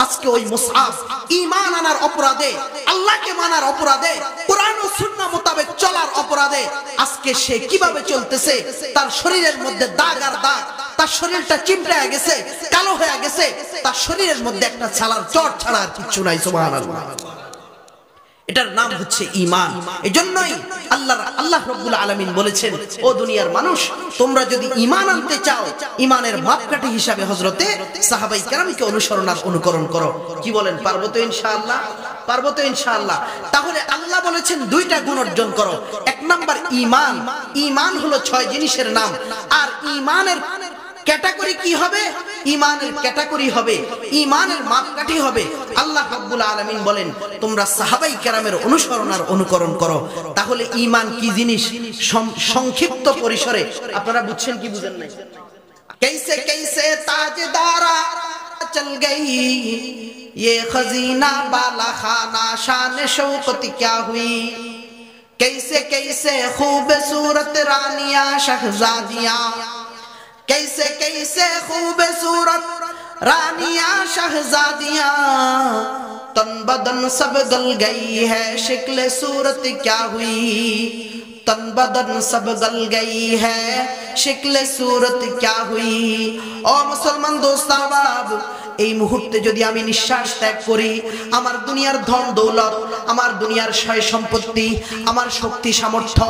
Speaker 1: আজকে ওই মুসআব ঈমান আনার অপরাধে, আল্লাহকে মানার অপরাধে, কোরআন ও সুন্নাহ মোতাবেক চলার অপরাধে আজকে সে কিভাবে চলতেছে, তার শরীরের মধ্যে দাগ আর দাগ, তার শরীরটা চিমটায় গেছে, কালো হয়ে গেছে, তার শরীরের মধ্যে একটা ছালার চট ছাড়া আর কিছু নাই। সুবহানাল্লাহ। এটার নাম হচ্ছে ঈমান। এজন্যই আল্লাহ রাব্বুল আলামিন বলেছেন, ও দুনিয়ার মানুষ, তোমরা যদি ঈমান আনতে চাও, ঈমানের মাপকাঠি হিসাবে হযরতে সাহাবায়ে কেরামকে অনুসরণ আর অনুকরণ করো। কি বলেন, পারবো তো ইনশাআল্লাহ? পারবো তো ইনশাআল্লাহ? তাহলে আল্লাহ বলেছেন দুইটা গুণ অর্জন করো। এক নাম্বার ঈমান। ঈমান হলো 6 জিনিসের নাম। আর ঈমানের ক্যাটাগরি কি হবে? ঈমানের ক্যাটাগরি হবে, ঈমানের মাপকাঠি হবে। আল্লাহ রাব্বুল আলামিন বলেন, তোমরা সাহাবায়ে কেরামের অনুসরণ আর অনুকরণ করো। তাহলে ঈমান কি জিনিস সংক্ষিপ্ত পরিসরে আপনারা বুঝছেন কি বুঝেন নাই? कैसे कैसे ताजदारा चल गई ये खजीना बाला खाना शान शौकत क्या हुई, कैसे कैसे खूबसूरत रानियां शहजादियां, कैसे कैसे खूबसूरत रानियां शहजादियां, तन बदन सब गल गई है शक्ल सूरत क्या हुई, तन बदन सब गल गई है शक्ल सूरत क्या हुई। ओ मुसलमान दोस्त अहबाब, এই মুহূর্তে যদি আমি নিঃশ্বাস ত্যাগ করি, আমার দুনিয়ার ধন দৌলত, আমার দুনিয়ার সয় সম্পত্তি, আমার শক্তি সামর্থ্য,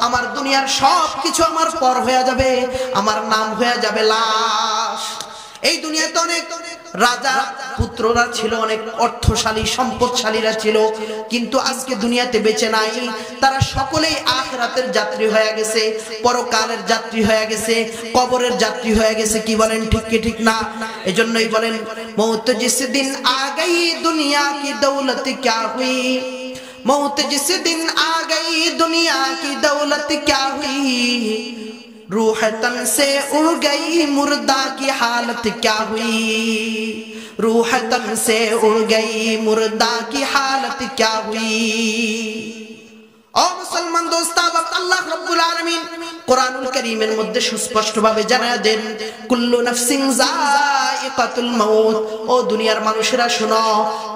Speaker 1: আমার দুনিয়ার সব কিছু আমার পর হয়ে যাবে, আমার নাম হয়ে যাবে লাশ। এই দুনিয়াতে অনেক রাজা পুত্ররা ছিল, অনেক অর্থশালী সম্পদশালীরা ছিল, কিন্তু আজকে দুনিয়াতে বেঁচে নাই। তারা সকলেই আখিরাতের যাত্রী হয়ে গেছে, পরকালের যাত্রী হয়ে গেছে, কবরের যাত্রী হয়ে গেছে। কি বলেন, ঠিক কি ঠিক না? এজন্যই বলেন, মৌত জিস দিন আ গই দুনিয়া কি দৌলত ক্যা হুই, मौत जिस दिन आ गई दुनिया की दौलत क्या हुई, रूह तन से उड़ गई मुर्दा की हालत क्या हुई, रूह तन से उड़ गई मुर्दा की हालत क्या हुई। ओ मुसलमान दोस्त, আল্লাহ রাব্বুল আলামিন কোরআনুল কারীমের মধ্যে সুস্পষ্টভাবে জানায় দেন, কুল্লু নাফসিন যায়িকাতুল মাউত। ও দুনিয়ার মানুষেরা শোনো,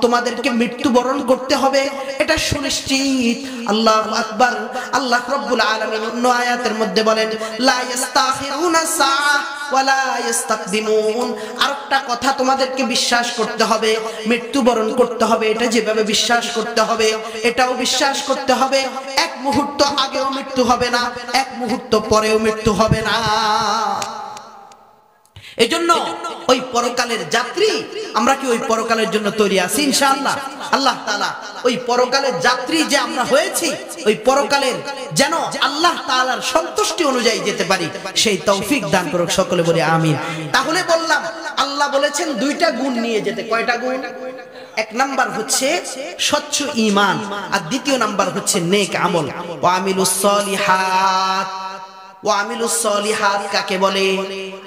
Speaker 1: তোমাদেরকে মৃত্যুবরণ করতে হবে, এটা সুনিশ্চিত। আল্লাহু আকবার। আল্লাহ রাব্বুল আলামিন অন্য আয়াতের মধ্যে বলেন, লা ইস্তাখিরুনা সাআ ওয়ালা ইস্তাকদিমুন। আরেকটা কথা তোমাদেরকে বিশ্বাস করতে হবে, মৃত্যুবরণ করতে হবে, এটা যেভাবে বিশ্বাস করতে হবে এটাও বিশ্বাস করতে হবে। এক মুহূর্ত আগেও মৃত্যু হবে না, এক মুহূর্ত পরেও মৃত্যু হবে না। এজন্য ওই পরকালের যাত্রী, আমরা কি ওই পরকালের জন্য তৈরি আছি ইনশাআল্লাহ? আল্লাহ তাআলা ওই পরকালের যাত্রী যে আমরা হয়েছি, ওই পরকালের যেন আল্লাহ তাআলার সন্তুষ্টি অনুযায়ী যেতে পারি, সেই তৌফিক দান করুক। সকলে বলি আমিন। তাহলে বললাম, আল্লাহ বলেছেন দুইটা গুণ নিয়ে যেতে। কয়টা গুণ? এক নাম্বার হচ্ছে স্বচ্ছ ঈমান, আর দ্বিতীয় নাম্বার হচ্ছে নেক আমল। ওয়া আমিলুস সলিহাত। ওয়া আমিলুস সলিহাত কাকে বলে?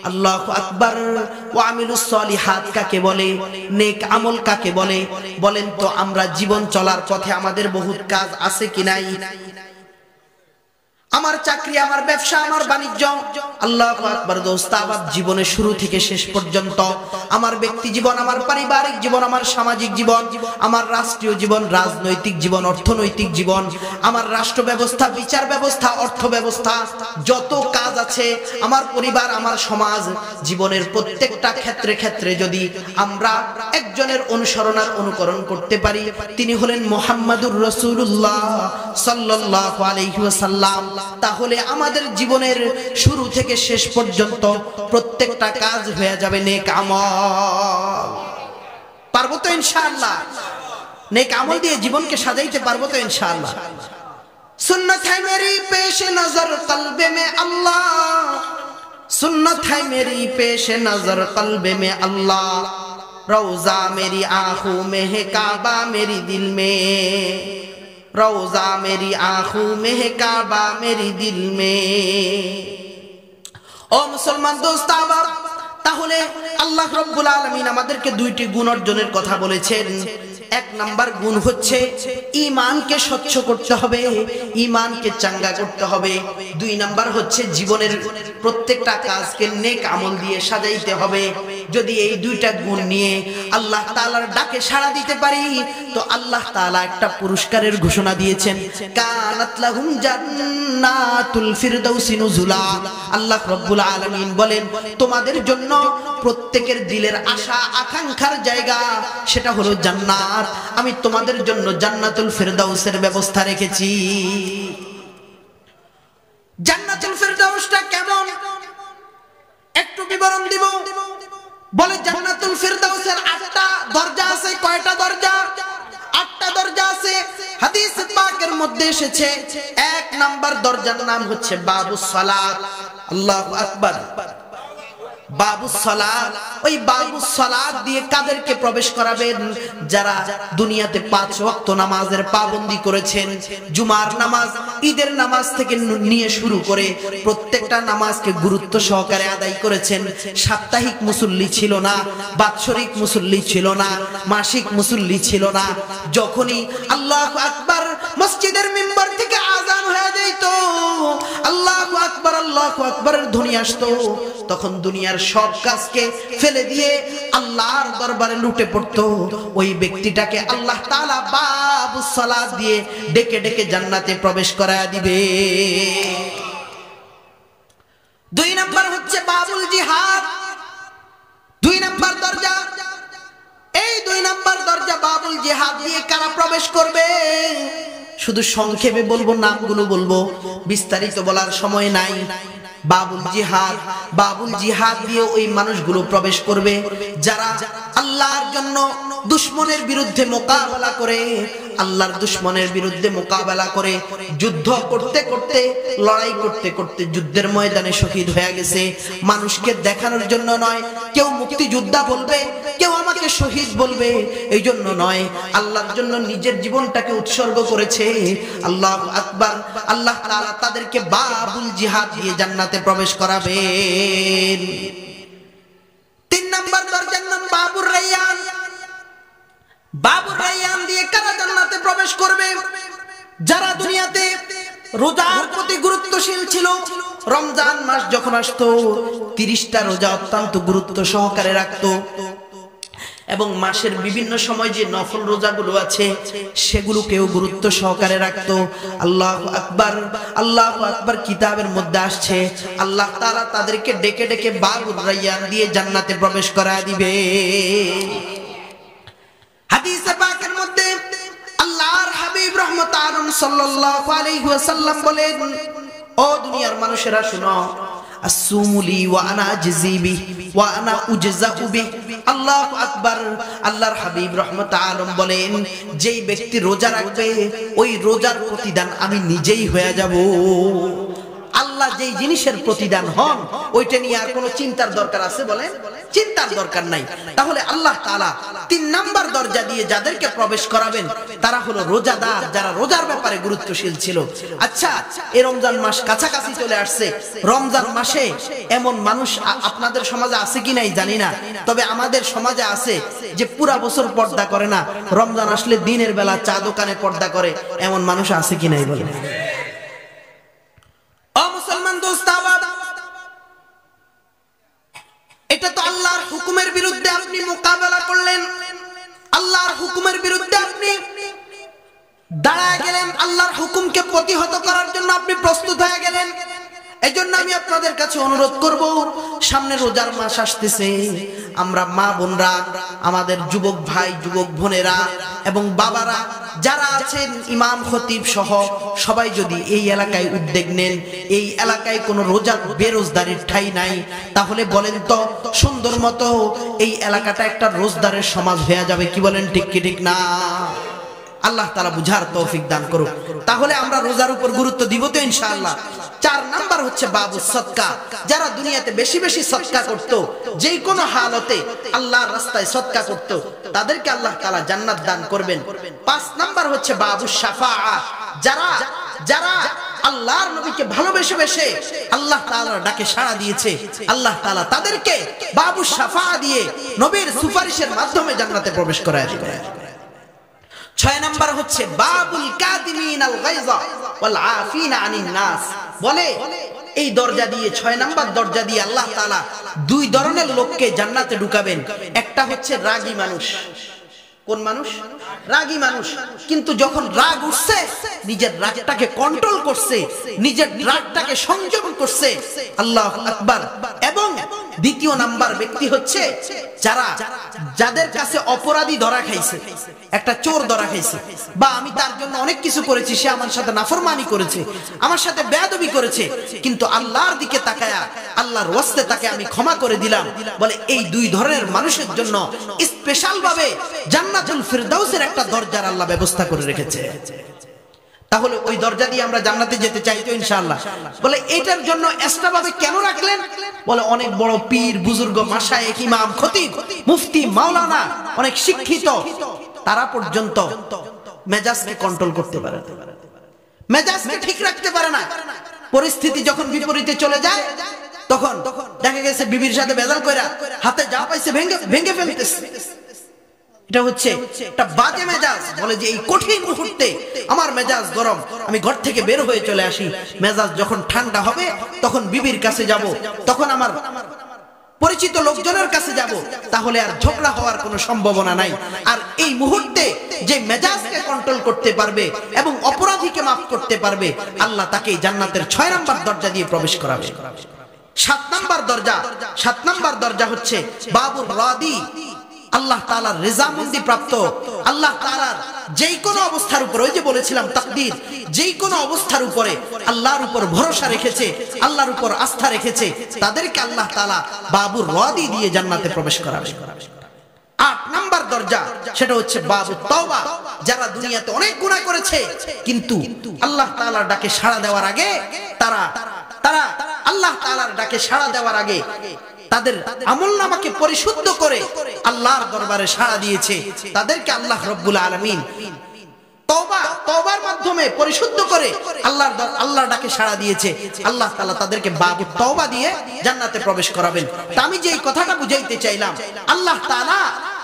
Speaker 1: আল্লাহু আকবার। ওয়া আমিলুস সলিহাত কাকে বলে? নেক আমল কাকে বলে? বলেন তো, আমরা জীবন চলার পথে আমাদের বহুত কাজ আছে কি নাই? আমার চাকরি, আমার ব্যবসা, আমার বাণিজ্য, আল্লাহু আকবার দোস্ত, আবার জীবনের শুরু থেকে শেষ পর্যন্ত আমার ব্যক্তি জীবন, আমার পারিবারিক জীবন, আমার সামাজিক জীবন, আমার রাষ্ট্রীয় জীবন, রাজনৈতিক জীবন, অর্থনৈতিক জীবন, আমার রাষ্ট্র ব্যবস্থা, বিচার ব্যবস্থা, অর্থ ব্যবস্থা, যত কাজ আছে, আমার পরিবার, আমার সমাজ, জীবনের প্রত্যেকটা ক্ষেত্রে ক্ষেত্রে যদি আমরা একজনের অনুসরণ আর অনুকরণ করতে পারি, তিনি হলেন মুহাম্মাদুর রাসূলুল্লাহ সাল্লাল্লাহু আলাইহি ওয়াসাল্লাম, তাহলে আমাদের জীবনের শুরু থেকে শেষ পর্যন্ত প্রত্যেকটা কাজ হয়ে যাবে নেক আমল। পারবো তো ইনশাআল্লাহ? নেক আমল দিয়ে জীবনকে সাজাইতে পারবো তো ইনশাআল্লাহ? सुन्नत है मेरी पेश नजर कल्बे में अल्लाह, सुन्नत है मेरी पेश नजर कल्बे में अल्लाह, रौजा मेरी आंखों में है काबा मेरी दिल में, रौजा मेरी आंखों में है काबा मेरी दिल में। ओ मुसलमान दोस्त आबाब, তাহলে আল্লাহ রাব্বুল আলামিন আমাদেরকে দুইটি গুণ অর্জনের কথা বলেছেন। এক নাম্বার গুণ হচ্ছে ঈমানকে স্বচ্ছ করতে হবে, ঈমানকে চাঙ্গা করতে হবে। দুই নাম্বার হচ্ছে জীবনের প্রত্যেকটা কাজকে নেক আমল দিয়ে সাজাইতে হবে। যদি এই দুইটা গুণ নিয়ে আল্লাহ তাআলার ডাকে সাড়া দিতে পারি, তো আল্লাহ তাআলা একটা পুরস্কারের ঘোষণা দিয়েছেন, কানাত লাহুম জান্নাতুল ফিরদাউসি নুজুলা। আল্লাহ রাব্বুল আলামিন বলেন, তোমাদের জন্য প্রত্যেকের দিলের আশা আকাঙ্ক্ষার জায়গা সেটা হলো জান্নাত। আমি তোমাদের জন্য জান্নাতুল ফিরদাউসের ব্যবস্থা রেখেছি। জান্নাতুল ফিরদাউসটা কেমন একটু বিবরণ দিব। বলে জান্নাতুল ফিরদাউসের 8টা দরজা আছে। কয়টা দরজা? 8টা দরজা আছে। হাদিস পাকের মধ্যে এসেছে, 1 নাম্বার দরজার নাম হচ্ছে বাবুস সালাত। আল্লাহু আকবার। বাবুস সালাত, ওই বাবুস সালাত দিয়ে কাদেরকে প্রবেশ করাবেন? যারা দুনিয়াতে 5 ওয়াক্ত নামাজের পাবন্দি করেছেন, জুমার নামাজ, ঈদের নামাজ থেকে নিয়ে শুরু করে প্রত্যেকটা নামাজকে গুরুত্ব সহকারে আদায় করেছেন। সাপ্তাহিক মুসল্লি ছিল না, বাৎসরিক মুসল্লি ছিল না, মাসিক মুসল্লি ছিল না। যখনই আল্লাহু আকবার মসজিদের মিম্বার থেকে আযান হয়ে যেত, আল্লাহু আকবার আল্লাহু আকবারের ধ্বনি আসতো, তখন দুনিয়ার সব কাজকে ফেলে দিয়ে আল্লাহর দরবারে লুটে পড়তো। ওই ব্যক্তিটাকে আল্লাহ তাআলা বাবুস সালাত দিয়ে ডেকে ডেকে জান্নাতে প্রবেশ করায় দিবে। 2 নাম্বার হচ্ছে বাবুল জিহাদ, 2 নাম্বার দরজা। এই 2 নাম্বার দরজা বাবুল জিহাদ দিয়ে কারা প্রবেশ করবে? শুধু সংক্ষেপে বলবো, নামগুলো বলবো, বিস্তারিত বলার সময় নাই। বাবুল জিহাদ, বাবুল জিহাদ দিয়ে ওই মানুষগুলো প্রবেশ করবে যারা আল্লাহর জন্য দুশমনের বিরুদ্ধে মোকাবেলা করে, আল্লাহর দুশমনের বিরুদ্ধে মোকাবেলা করে যুদ্ধ করতে করতে, লড়াই করতে করতে যুদ্ধের ময়দানে শহীদ হয়ে গেছে। মানুষকে দেখানোর জন্য নয়, কেউ মুক্তিযোদ্ধা বলবে, কেউ আমাকে শহীদ বলবে, এই জন্য নয়, আল্লাহর জন্য নিজের জীবনটাকে উৎসর্গ করেছে। আল্লাহু আকবার। আল্লাহ তাআলা তাদেরকে বাবুল জিহাদ দিয়ে জান্নাতে প্রবেশ করাবেন। 3 নাম্বার দরজার নাম বাবুর রায়্যান। বাবুর রায়্যান দিয়ে কারা জান্নাতে প্রবেশ করবে? যারা দুনিয়াতে রোজার প্রতি গুরুত্বশীল ছিল। রমজান মাস যখন আসতো 30টা রোজা অত্যন্ত গুরুত্ব সহকারে রাখতো, এবং মাসের বিভিন্ন সময় যে নফল রোজাগুলো আছে সেগুলোকেও গুরুত্ব সহকারে রাখতো। আল্লাহু আকবার, আল্লাহু আকবার। কিতাবের মধ্যে আসছে আল্লাহ তাআলা তাদেরকে ডেকে ডেকে বাবুর রায়্যান দিয়ে জান্নাতে প্রবেশ করায় দিবে। হাদিসে পাকের মধ্যে আল্লাহর হাবিব রাহমাতুল আলামিন সাল্লাল্লাহু আলাইহি ওয়াসাল্লাম বলেন, ও দুনিয়ার মানুষেরা শুনো, আসুমুলি ওয়া আনা আজজিবি ওয়া আনা উজজাউ বি। আল্লাহু আকবার। আল্লাহর হাবিব রাহমাতুল আলামিন বলেন, যেই ব্যক্তি রোজা রাখবে ওই রোজার প্রতিদান আমি নিজেই হয়ে যাব। আল্লাহ যেই জিনিসের প্রতিদান হন ওইটা নিয়ে আর কোনো চিন্তার দরকার আছে? বলেন, চিন্তার দরকার নাই। তাহলে আল্লাহ তাআলা 3 নাম্বার দরজা দিয়ে যাদেরকে প্রবেশ করাবেন তারা হলো রোজাদার, যারা রোজার ব্যাপারে গুরুত্বশীল ছিল। আচ্ছা, এই রমজান মাস কাছাকাছি চলে আসছে। রমজান মাসে এমন মানুষ আপনাদের সমাজে আছে কি নাই জানি না, তবে আমাদের সমাজে আছে যে পুরা বছর পর্দা করে না, রমজান আসলে দিনের বেলা চা দোকানে পর্দা করে, এমন মানুষ আছে কি নাই বলেন? এটা তো আল্লাহর হুকুমের বিরুদ্ধে। আল্লাহর হুকুমের বিরুদ্ধে আপনি দাঁড়ায় গেলেন, আল্লাহর হুকুমকে প্রতিহত করার জন্য আপনি প্রস্তুত হয়ে গেলেন। এজন্য আমি আপনাদের কাছে অনুরোধ করব, সামনে রোজার মাস আসতেছে, আমরা মা বোনরা, আমাদের যুবক ভাই যুবক বোনেরা এবং বাবারা যারা আছেন, ইমাম খতিব সহ সবাই যদি এই এলাকায় উদ্যোগ নেন, এই এলাকায় কোনো রোজার বেরোজগারির ঠাঁই নাই, তাহলে বলেন তো সুন্দর মতো এই এলাকাটা একটা রোজদারের সমাজ হয়ে যাবে। কি বলেন, ঠিক কি ঠিক না? আল্লাহ তাআলা বুঝার তৌফিক দান করুক। তাহলে আমরা রোজার উপর গুরুত্ব দিব তো ইনশাআল্লাহ। 4 নাম্বার হচ্ছে বাবু সদকা। যারা দুনিয়াতে বেশি বেশি সদকা করত, যে কোনো হালতে আল্লাহর রাস্তায় সদকা করত, তাদেরকে আল্লাহ তাআলা জান্নাত দান করবেন। 5 নাম্বার হচ্ছে বাবু শাফাআ। যারা আল্লাহর নবীকে ভালোবেসে বেশে আল্লাহ তাআলার ডাকে সাড়া দিয়েছে, আল্লাহ তাআলা তাদেরকে বাবু শাফাআ দিয়ে নবীর সুপারিশের মাধ্যমে জান্নাতে প্রবেশ করায় দিবেন। 6 নাম্বার হচ্ছে বাবুল কাদিমিনাল গায়যা ওয়াল আফিনা আনিন নাস। বলে এই দরজা দিয়ে, 6 নাম্বার দরজা দিয়ে আল্লাহ তাআলা 2 ধরনের লোককে জান্নাতে ঢুকাবেন। একটা হচ্ছে রাগী মানুষ। কোন মানুষ? রাগী মানুষ। কিন্তু যখন রাগ উঠছে, নিজের রাগটাকে কন্ট্রোল করছে, নিজের রাগটাকে সংযম করছে। আল্লাহু আকবার। এবং দ্বিতীয় নাম্বার ব্যক্তি হচ্ছে যাদের কাছে অপরাধী ধরা খাইছে, একটা চোর ধরা খাইছে, বা আমি তার জন্য অনেক কিছু করেছি, সে আমার সাথে নাফরমানি করেছে, আমার সাথে বেয়াদবি করেছে, কিন্তু আল্লাহর দিকে তাকায়া আল্লাহর ওয়াস্তে তাকে আমি ক্ষমা করে দিলাম। বলে এই 2 ধরনের মানুষের জন্য স্পেশাল ভাবে জান্নাতুল ফিরদাউসের একটা দরজার আল্লাহ ব্যবস্থা করে রেখেছে। তাহলে ওই দরজা দিয়ে আমরা জান্নাতে যেতে চাই তো ইনশাআল্লাহ। বলে এটার জন্য এক্সট্রা ভাবে কেন রাখলেন? বলে অনেক বড় পীর বুজুর্গ মাশায়েখ ইমাম খতিব মুফতি মাওলানা অনেক শিক্ষিত, তারা পর্যন্ত মেজাজকে কন্ট্রোল করতে পারে না, মেজাজকে ঠিক রাখতে পারে না। পরিস্থিতি যখন বিপরীতে চলে যায়, তখন দেখা গেছে বিবির সাথে বেজাল কইরা হাতে যা পাইছে ভেঙে ফেলতেছে। এটা হচ্ছে একটা বাজে মেজাজ। বলে যে এই কঠিন মুহূর্তে আমার মেজাজ গরম, আমি ঘর থেকে বের হয়ে চলে আসি, মেজাজ যখন ঠান্ডা হবে তখন বিবির কাছে যাব, তখন আমার পরিচিত লোকজনের কাছে যাব, তাহলে আর ঝগড়া হওয়ার কোনো সম্ভাবনা নাই। আর এই মুহূর্তে যে মেজাজকে কন্ট্রোল করতে পারবে এবং অপরাধীকে মাফ করতে পারবে, আল্লাহ তাকে জান্নাতের 6 নাম্বার দরজা দিয়ে প্রবেশ করাবে। 7 নাম্বার দরজা হচ্ছে বাবুর রাদি। আল্লাহ তাআলার রেজামন্দি প্রাপ্ত, আল্লাহ তাআলার যেই কোনো অবস্থার উপর, ওই যে বলেছিলাম তাকদীর, যেই কোনো অবস্থার উপরে আল্লাহর উপর ভরসা রেখেছে, আল্লাহর উপর আস্থা রেখেছে, তাদেরকে আল্লাহ তাআলা বাবুর রাদি দিয়ে জান্নাতে প্রবেশ করাবে। 8 নাম্বার দরজা, সেটা হচ্ছে বাবু তওবা। যারা দুনিয়াতে অনেক গুনাহ করেছে, কিন্তু আল্লাহ তাআলার ডাকে সাড়া দেওয়ার আগে তারা আল্লাহ তাআলার ডাকে সাড়া দেওয়ার আগে তাদের আমলনামাকে পরিশুদ্ধ করে আল্লাহর দরবারে সাড়া দিয়েছে, তাদেরকে আল্লাহ রব্বুল আলামিন তওবার মাধ্যমে পরিশুদ্ধ করে আল্লাহর ডাকে সাড়া দিয়েছে। আল্লাহ তাআলা তাদেরকে বাবু তওবা দিয়ে জান্নাতে প্রবেশ করাবেন। তা আমি যে এই কথাটা বুঝাইতে চাইলাম, আল্লাহ তাআলা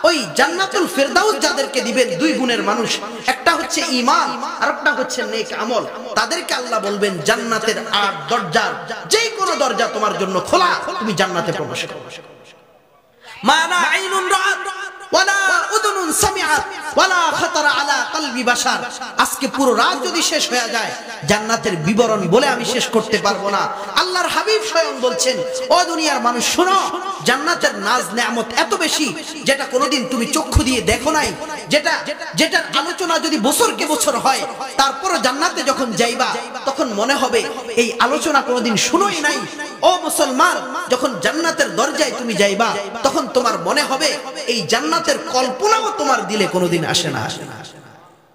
Speaker 1: ওই জান্নাতুল ফিরদাউস যাদেরকে দিবেন 2 গুণের মানুষ, একটা হচ্ছে ঈমান আর একটা হচ্ছে নেক আমল। তাদেরকে আল্লাহ বলবেন জান্নাতের 8 দরজার যে কোনো দরজা তোমার জন্য খোলা, তুমি জান্নাতে প্রবেশ করো। মানা আইনুন রাআত ওয়ালা উযুনুন সামিআত ওয়ালা খাতারা আলা কলবি বাশার। আজকে পুরো রাত যদি শেষ হয়ে যায়, জান্নাতের বিবরণ বলে আমি শেষ করতে পারবো না। আল্লাহর হাবিব স্বয়ং বলছেন, ও দুনিয়ার মানুষ শোনো, জান্নাতের নাজ নেয়ামত এত বেশি যেটা কোনোদিন তুমি চক্ষু দিয়ে দেখো নাই, যেটার আলোচনা যদি বছরকে বছর হয়, তারপরও জান্নাতে যখন যাইবা তখন মনে হবে এই আলোচনা কোনোদিন শুনোই নাই। ও মুসলমান, যখন জান্নাতের দরজায় তুমি যাইবা, তখন তোমার মনে হবে এই জান্নাতের কল্পনাও তোমার দিলে কোনোদিন আসে না।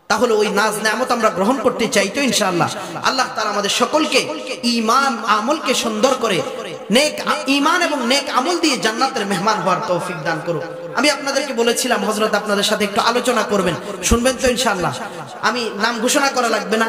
Speaker 1: তাহলে ওই নাজ নেয়ামত আমরা গ্রহণ করতে চাই তো ইনশাআল্লাহ। আল্লাহ তাআলা আমাদের সকলকে ঈমান আমলকে সুন্দর করে নেক ঈমান এবং নেক আমল দিয়ে জান্নাতের মেহমান হওয়ার তৌফিক দান করুন। আমি আপনাদেরকে বলেছিলাম হযরত আপনাদের সাথে একটু আলোচনা করবেন, শুনবেন তো ইনশাআল্লাহ। আমি নাম ঘোষণা করা লাগবে না।